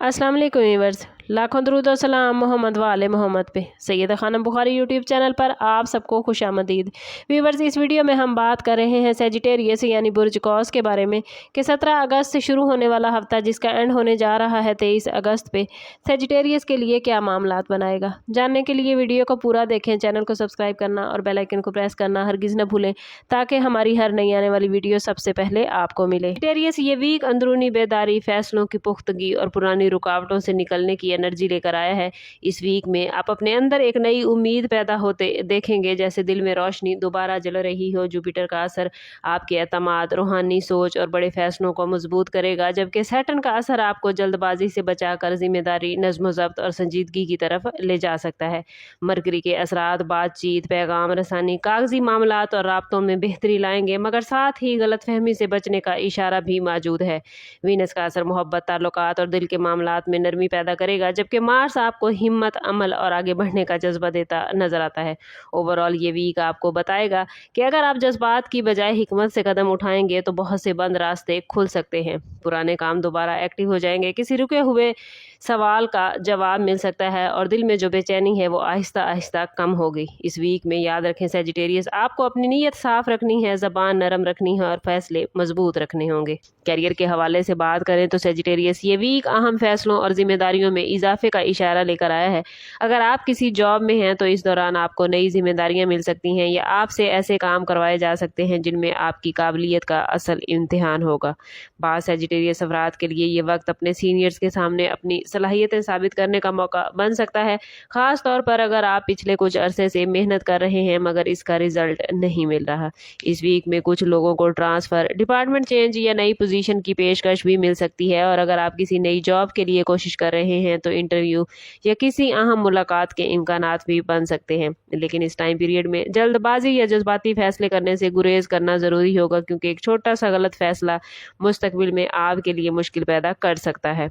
अस्सलाम वालेकुम व्यूअर्स, लाखों दरूद और सलाम मोहम्मद वाले मोहम्मद पे। सैयदा खानम बुखारी यूट्यूब चैनल पर आप सबको खुशामदीद। व्यूअर्स, इस वीडियो में हम बात कर रहे हैं सेजिटेरियस यानी बुर्ज कौस के बारे में कि 17 अगस्त से शुरू होने वाला हफ्ता जिसका एंड होने जा रहा है 23 अगस्त पे, सेजिटेरियस के लिए क्या मामलात बनाएगा। जानने के लिए वीडियो को पूरा देखें, चैनल को सब्सक्राइब करना और बेल आइकन को प्रेस करना हरगिज़ न भूलें ताकि हमारी हर नई आने वाली वीडियो सबसे पहले आपको मिले। सेजिटेरियस ये वीक अंदरूनी बेदारी, फैसलों की पुख्तगी और पुरानी रुकावटों से निकलने की एनर्जी लेकर आया है। इस वीक में आप अपने अंदर एक नई उम्मीद पैदा होते देखेंगे, जैसे दिल में रोशनी दोबारा जल रही हो। जुपिटर का असर आपके एतमाद, रूहानी सोच और बड़े फैसलों को मजबूत करेगा, जबकि सैटर्न का असर आपको जल्दबाजी से बचाकर जिम्मेदारी, नज्म ज़ब्त और संजीदगी की तरफ ले जा सकता है। मरकरी के असरात बातचीत, पैगाम रसानी, कागजी मामलात और राब्तों में बेहतरी लाएंगे, मगर साथ ही गलत फहमी से बचने का इशारा भी मौजूद है। वीनस का असर मोहब्बत, ताल्लुकात और दिल के मामलात में नरमी पैदा करेगा, जबकि मार्स आपको हिम्मत, अमल और आगे बढ़ने का जज्बा देता नजर आता है। ओवरऑल ये वीक आपको बताएगा कि अगर आप जज्बात की बजाय हिकमत से कदम उठाएंगे तो बहुत से बंद रास्ते खुल सकते हैं। पुराने काम दोबारा एक्टिव हो जाएंगे, किसी रुके हुए सवाल का जवाब मिल सकता है और दिल में जो बेचैनी है वो आहिस्ता आहिस्ता कम होगी। इस वीक में याद रखें सेजिटेरियस, आपको अपनी नीयत साफ रखनी है, ज़बान नरम रखनी है और फैसले मजबूत रखने होंगे। कैरियर के हवाले से बात करें तो सेजिटेरियस ये वीक अहम फैसलों और जिम्मेदारियों में इजाफे का इशारा लेकर आया है। अगर आप किसी जॉब में हैं तो इस दौरान आपको नई जिम्मेदारियां मिल सकती हैं या आपसे ऐसे काम करवाए जा सकते हैं जिनमें आपकी काबिलियत का असल इम्तिहान होगा। बाद सेजिटेरियस अफराद के लिए ये वक्त अपने सीनियर्स के सामने अपनी सलाहियतें साबित करने का मौका बन सकता है, खास तौर पर अगर आप पिछले कुछ अरसे से मेहनत कर रहे हैं मगर इसका रिजल्ट नहीं मिल रहा। इस वीक में कुछ लोगों को ट्रांसफर, डिपार्टमेंट चेंज या नई पोजीशन की पेशकश भी मिल सकती है, और अगर आप किसी नई जॉब के लिए कोशिश कर रहे हैं तो इंटरव्यू या किसी अहम मुलाकात के इम्कानात भी बन सकते हैं। लेकिन इस टाइम पीरियड में जल्दबाजी या जज्बाती फैसले करने से गुरेज करना जरूरी होगा, क्योंकि एक छोटा सा गलत फैसला मुस्तकबिल में आपके लिए मुश्किल पैदा कर सकता है।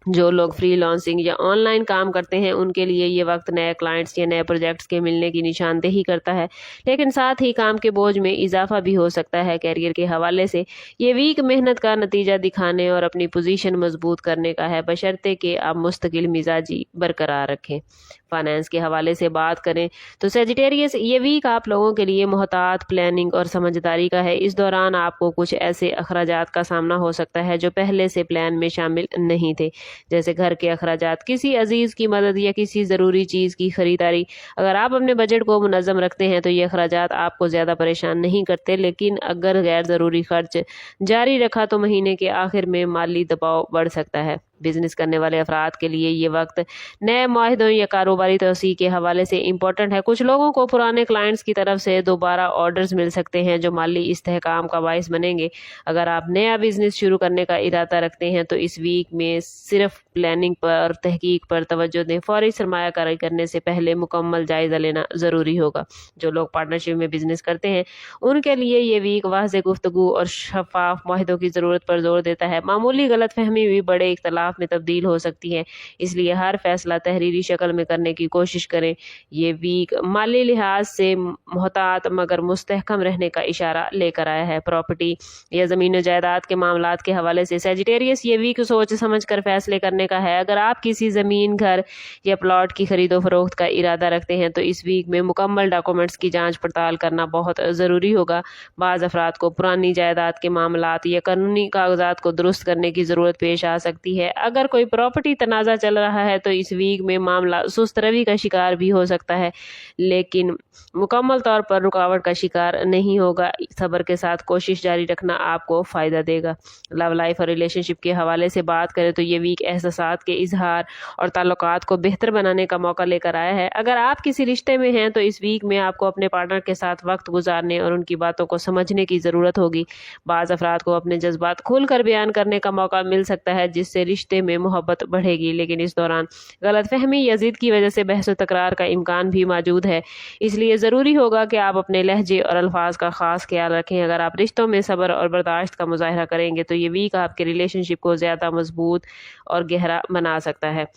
जो लोग फ्रीलांसिंग या ऑनलाइन काम करते हैं उनके लिए ये वक्त नए क्लाइंट्स या नए प्रोजेक्ट्स के मिलने की निशानदेही करता है, लेकिन साथ ही काम के बोझ में इजाफा भी हो सकता है। कैरियर के हवाले से ये वीक मेहनत का नतीजा दिखाने और अपनी पोजीशन मजबूत करने का है, बशर्ते कि आप मुस्तकिल मिजाजी बरकरार रखें। फाइनेंस के हवाले से बात करें तो सेजिटेरियस ये वीक आप लोगों के लिए मोहतात, प्लानिंग और समझदारी का है। इस दौरान आपको कुछ ऐसे अखराजात का सामना हो सकता है जो पहले से प्लान में शामिल नहीं थे, जैसे घर के अखराजात, किसी अजीज की मदद या किसी ज़रूरी चीज़ की खरीदारी। अगर आप अपने बजट को मुनज़्ज़म रखते हैं तो ये अखराजात आपको ज़्यादा परेशान नहीं करते, लेकिन अगर गैर ज़रूरी खर्च जारी रखा तो महीने के आखिर में माली दबाव बढ़ सकता है। बिजनेस करने वाले अफराद के लिए ये वक्त नए माहिदों या कारोबारी तोसी के हवाले से इम्पोर्टेंट है। कुछ लोगों को पुराने क्लाइंट्स की तरफ से दोबारा ऑर्डर्स मिल सकते हैं जो माली इस्तेहकाम का बाइस बनेंगे। अगर आप नया बिजनेस शुरू करने का इरादा रखते हैं तो इस वीक में सिर्फ प्लानिंग पर, तहकीक पर तवज्जो दें। फौरी सरमायाकारी करने से पहले मुकम्मल जायजा लेना ज़रूरी होगा। जो लोग पार्टनरशिप में बिजनेस करते हैं उनके लिए ये वीक वाज़ेह गुफ्तगू और शफाफ माहिदों की ज़रूरत पर जोर देता है। मामूली गलतफहमी भी बड़े इख्तलाफ में तब्दील हो सकती है, इसलिए हर फैसला तहरीरी शक्ल में करने की कोशिश करें। ये वीक माली लिहाज से मोहतात मगर मुस्तहकम रहने का इशारा लेकर आया है। प्रॉपर्टी या ज़मीन जायदाद के मामलात के हवाले से सेजिटेरियस ये वीक सोच समझ कर फैसले करने का है। अगर आप किसी ज़मीन, घर या प्लॉट की खरीदो फरोख्त का इरादा रखते हैं तो इस वीक में मुकम्मल डॉक्यूमेंट्स की जाँच पड़ताल करना बहुत ज़रूरी होगा। बाज़ अफराद को पुरानी जायदाद के मामलात या कानूनी कागजात को दुरुस्त करने की ज़रूरत पेश आ सकती है। अगर कोई प्रॉपर्टी तनाज़ा चल रहा है तो इस वीक में मामला सुस्त रवि का शिकार भी हो सकता है, लेकिन मुकम्मल तौर पर रुकावट का शिकार नहीं होगा। सब्र के साथ कोशिश जारी रखना आपको फ़ायदा देगा। लव लाइफ और रिलेशनशिप के हवाले से बात करें तो ये वीक एहसासात के इजहार और ताल्लुकात को बेहतर बनाने का मौका लेकर आया है। अगर आप किसी रिश्ते में हैं तो इस वीक में आपको अपने पार्टनर के साथ वक्त गुजारने और उनकी बातों को समझने की ज़रूरत होगी। बाज़ अफराद को अपने जज्बात खुलकर बयान करने का मौका मिल सकता है, जिससे रिश्ते में मोहब्बत बढ़ेगी, लेकिन इस दौरान गलतफहमी या जिद की वजह से बहस व तकरार का इम्कान भी मौजूद है। इसलिए ज़रूरी होगा कि आप अपने लहजे और अल्फाज का ख़ास ख्याल रखें। अगर आप रिश्तों में सब्र और बर्दाश्त का मुजाहरा करेंगे तो ये वीक आपके रिलेशनशिप को ज़्यादा मजबूत और गहरा बना सकता है।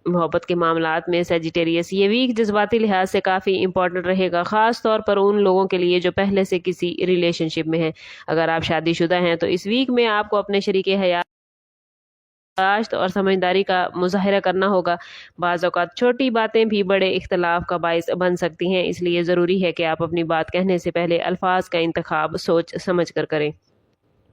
मोहब्बत के मामलात में सेजिटेरियस ये वीक जज्बाती लिहाज से काफ़ी इंपॉर्टेंट रहेगा, ख़ास तौर पर उन लोगों के लिए जो पहले से किसी रिलेशनशिप में हैं। अगर आप शादीशुदा हैं तो इस वीक में आपको अपने शरीके हयात बर्दाश्त और समझदारी का मुजाहिरा करना होगा। बाज़ औक़ात छोटी बातें भी बड़े इख्तलाफ का बाइस बन सकती हैं, इसलिए ज़रूरी है कि आप अपनी बात कहने से पहले अल्फाज का इंतखाब सोच समझ कर करें।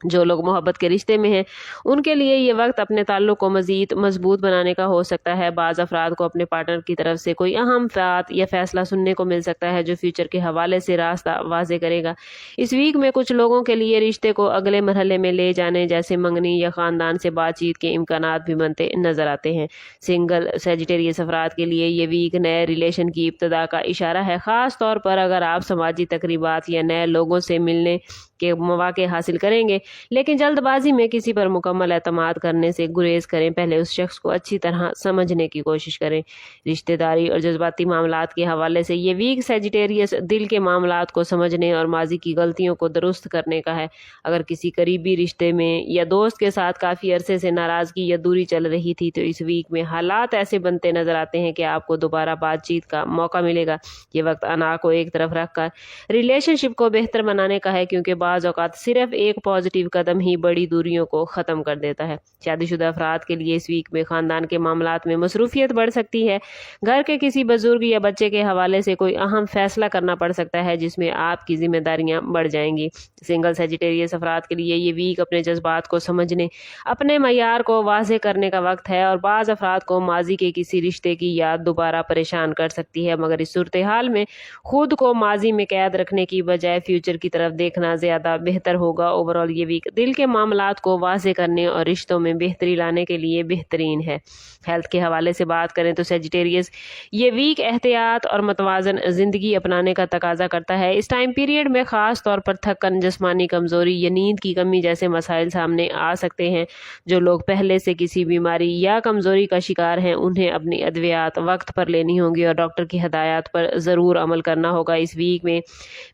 जो लोग मोहब्बत के रिश्ते में हैं उनके लिए ये वक्त अपने ताल्लुक़ को मज़ीद मजबूत बनाने का हो सकता है। बाज़ अफराद को अपने पार्टनर की तरफ से कोई अहम बात या फ़ैसला सुनने को मिल सकता है जो फ्यूचर के हवाले से रास्ता वाज़े करेगा। इस वीक में कुछ लोगों के लिए रिश्ते को अगले मरहले में ले जाने जैसे मंगनी या ख़ानदान से बातचीत के इम्कानात भी बनते नज़र आते हैं। सिंगल सेजिटेरियस अफराद के लिए ये वीक नए रिलेशन की इब्तदा का इशारा है, ख़ास तौर पर अगर आप समाजी तकरीबात या नए लोगों से मिलने के मौके हासिल करेंगे, लेकिन जल्दबाजी में किसी पर मुकम्मल एतमाद करने से गुरेज करें। पहले उस शख्स को अच्छी तरह समझने की कोशिश करें। रिश्तेदारी और जज्बाती मामलात के हवाले से ये वीक सेजिटेरियस दिल के मामलात को समझने और माजी की गलतियों को दुरुस्त करने का है। अगर किसी करीबी रिश्ते में या दोस्त के साथ काफ़ी अरसे से नाराज़गी या दूरी चल रही थी तो इस वीक में हालात ऐसे बनते नज़र आते हैं कि आपको दोबारा बातचीत का मौका मिलेगा। ये वक्त अना को एक तरफ रख कर रिलेशनशिप को बेहतर बनाने का है, क्योंकि बाज़ औक़ात सिर्फ एक पॉजिटिव कदम ही बड़ी दूरियों को ख़त्म कर देता है। शादीशुदा अफराद के लिए इस वीक में ख़ानदान के मामलात में मसरूफियत बढ़ सकती है। घर के किसी बुजुर्ग या बच्चे के हवाले से कोई अहम फैसला करना पड़ सकता है जिसमें आपकी जिम्मेदारियां बढ़ जाएंगी। सिंगल सेजिटेरियस अफराद के लिए ये वीक अपने जज्बात को समझने, अपने मयार को वाज़े करने का वक्त है और बाज़ अफराद को माजी के किसी रिश्ते की याद दोबारा परेशान कर सकती है, मगर इस सूरत हाल में खुद को माजी में कैद रखने की बजाय फ्यूचर की तरफ देखना ज़्यादा बेहतर होगा। ओवरऑल ये वीक दिल के मामलात को वाज़े करने और रिश्तों में बेहतरी लाने के लिए बेहतरीन है। हेल्थ के हवाले से बात करें तो सेजिटेरियस ये वीक एहतियात और मतवाजन ज़िंदगी अपनाने का तकाजा करता है। इस टाइम पीरियड में ख़ास तौर पर थकन, जिस्मानी कमज़ोरी या नींद की कमी जैसे मसाइल सामने आ सकते हैं। जो लोग पहले से किसी बीमारी या कमज़ोरी का शिकार हैं उन्हें अपनी अद्वियात वक्त पर लेनी होंगी और डॉक्टर की हदायत पर ज़रूर अमल करना होगा। इस वीक में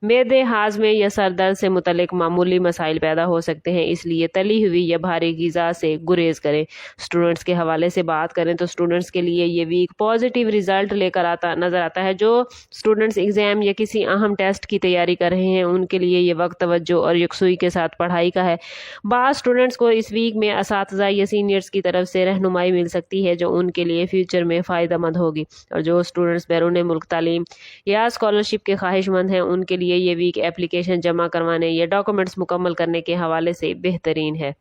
मैदे, हाजमे या सर दर्द से मुतल्लिक मामूली मसाइल पैदा हो सकते हैं, इसलिए तली हुई या भारी ग़िज़ा से गुरेज करें। स्टूडेंट्स के हवाले से बात करें तो स्टूडेंट्स के लिए ये वीक पॉजिटिव रिजल्ट लेकर नज़र आता है। जो स्टूडेंट्स एग्ज़ाम या किसी अहम टेस्ट की तैयारी कर रहे हैं उनके लिए ये वक्त तवज्जो और यकसुई के साथ पढ़ाई का है। बाज़ स्टूडेंट्स को इस वीक में असातिज़ा या सीनियर्स की तरफ से रहनुमाई मिल सकती है जो उनके लिए फ्यूचर में फ़ायदेमंद होगी, और जो स्टूडेंट्स बैरून मुल्क तालीम या स्कॉलरशिप के ख्वाहिशमंद हैं उनके लिए ये वीक एप्लीकेशन जमा करवाने या डॉक्यूमेंट्स मुकम्मल करने के हवाले से बेहतरीन है।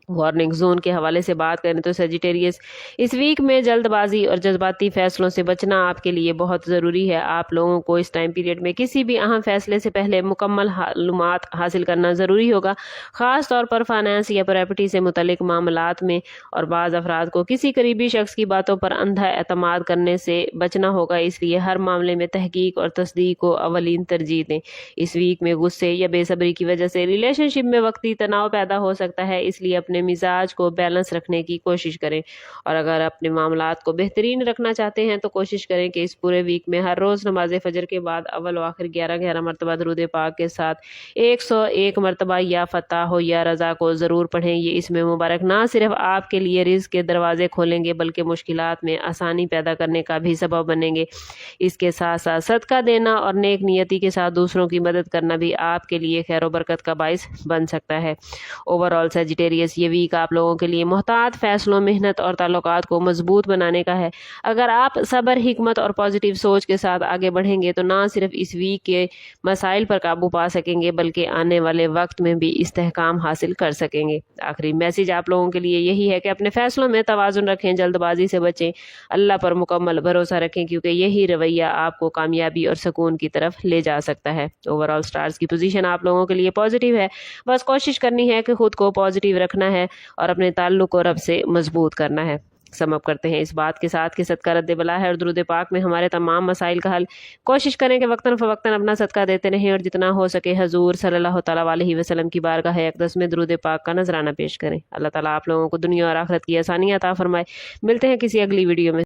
वार्निंग जोन के हवाले से बात करें तो सेजिटेरियस इस वीक में जल्दबाजी और जज्बाती फैसलों से बचना आपके लिए बहुत ज़रूरी है। आप लोगों को इस टाइम पीरियड में किसी भी अहम फैसले से पहले मुकम्मल मालूमात हासिल करना ज़रूरी होगा, ख़ास तौर पर फाइनेंस या प्रॉपर्टी से मुतल्लिक मामलात में। और बाज़ अफराद को किसी करीबी शख्स की बातों पर अंधा एतमाद करने से बचना होगा, इसलिए हर मामले में तहकीक और तस्दीक को अवलीन तरजीह दें। इस वीक में गुस्से या बेसब्री की वजह से रिलेशनशिप में वक्ती तनाव पैदा हो सकता है, इसलिए अपने मिजाज को बैलेंस रखने की कोशिश करें। और अगर अपने मामलात को बेहतरीन रखना चाहते हैं तो कोशिश करें कि इस पूरे वीक में हर रोज़ नमाज फजर के बाद अव्वल व आखिर 11 मरतबा दरूद पाक के साथ 101 मरतबा या फतह हो या रज़ा को ज़रूर पढ़ें। ये इसमें मुबारक ना सिर्फ आपके लिए रिज़्क़ के दरवाजे खोलेंगे बल्कि मुश्किलात में आसानी पैदा करने का भी सबब बनेंगे। इसके साथ साथ सदका देना और नेक नियति के साथ दूसरों की मदद करना भी आपके लिए खैर व बरकत का बाइस बन सकता है। ओवरऑल सेजिटेरियस ये वीक आप लोगों के लिए मुहतात फैसलों, मेहनत और ताल्लुकात को मजबूत बनाने का है। अगर आप सब्र, हिकमत और पॉजिटिव सोच के साथ आगे बढ़ेंगे तो ना सिर्फ इस वीक के मसाइल पर काबू पा सकेंगे बल्कि आने वाले वक्त में भी इस्तेहकाम हासिल कर सकेंगे। आखिरी मैसेज आप लोगों के लिए यही है कि अपने फैसलों में तवाज़ुन रखें, जल्दबाजी से बचें, अल्लाह पर मुकम्मल भरोसा रखें, क्योंकि यही रवैया आपको कामयाबी और सुकून की तरफ ले जा सकता है। ओवरऑल स्टार्स की पोजीशन आप लोगों के लिए पॉजिटिव है। बस कोशिश करनी है कि खुद को पॉजिटिव रखना है और अपने ताल्लुक को रब से मजबूत करना है। समअप करते हैं इस बात के साथ कि सदका रद्द बला है और दुरूद पाक में हमारे तमाम मसाइल का हल। कोशिश करें कि वक्तन फ़वक्तन अपना सदका देते रहें और जितना हो सके हजूर सल्लल्लाहु तआला अलैहि वसल्लम की बारगाह अक़दस में दुरूद पाक का नजराना पेश करें। अल्लाह ताला आप लोगों को दुनिया और आखिरत की आसानियां अता फरमाए। मिलते हैं किसी अगली वीडियो में।